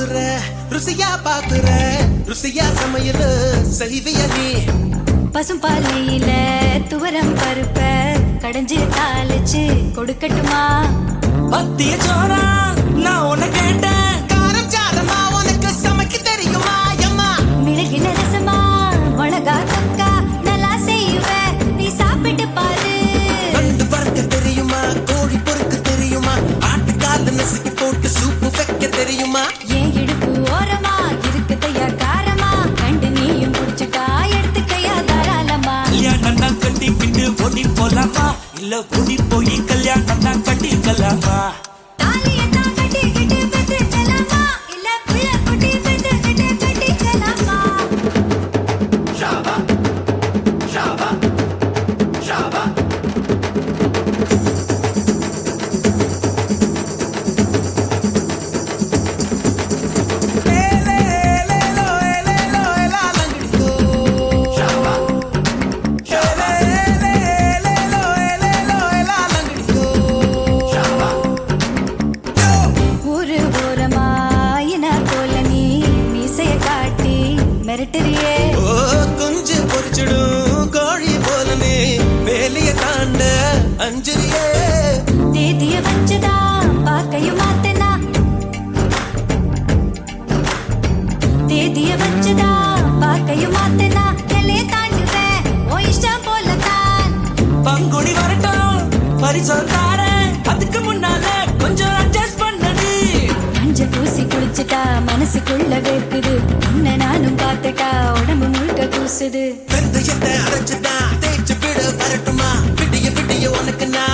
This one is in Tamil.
பூசுற ருசியா பாக்குற ருசியா சமையல் செய்விய நீ பசும்பாலையில துவரம் பருப்ப கடைஞ்சு தாளிச்சு கொடுக்கட்டுமா பத்திய சோறா நான் உன்னை கேட்டேன் காரம் சாரமா உனக்கு சமைக்க தெரியுமா அம்மா மிளகின ரசமா மிளகா தக்கா நல்லா செய்வேன் நீ சாப்பிட்டு பாரு நண்டு வறுக்க தெரியுமா கோழி பொறுக்க தெரியுமா ஆட்டுக்கால நசுக்கி போட்டு சூப்பு வைக்க தெரியுமா ஏன் இடுப்பு ஓரமா இருக்குதையா காரமா கண்டு நீயும் குடிச்சுட்டா எடுத்துக்கையா தாராளமா கல்யாணம் தான் கட்டிக்கிட்டு ஓடி போலாமா இல்ல ஓடி போய் கல்யாணம் தான் கட்டிக்கலாமா தாலியத்தான் கட்டிக்கிட்டு பெத்துக்கலாமா இல்ல புள்ள குட்டி பெத்துக்கிட்டு கட்டிக்கலாமா ஊரு ஓரமா இன போல நீ மீசைய காட்டி மிரட்டுறியே ஓ குஞ்சு பொறிச்சிடும் கோழி போலனே வேலைய தாண்ட அஞ்சலியே தேதிய வச்சுதா பாக்கையும் மாத்தனா தேதிய வச்சுதா பாக்கையும் மாத்தனா எல்லைய தாண்டுவேன் ஓ இஷ்டம் போலதான் பங்குனி வரட்டும் பரிசல் தாரேன் அதுக்கு முன்னால கொஞ்சம் அட்ஜஸ்ட் பண்ணது மஞ்ச பூசி குளிச்சுட்டா மனசுக்குள்ள வேர்க்குது உன்னை நானும் பார்த்துட்டா உடம்பு முழுக்க கூசுது வெந்தயத்தை அரைச்சுட்டா தேய்ச்சு விட வரட்டுமா விடிய விடிய உனக்கு நான்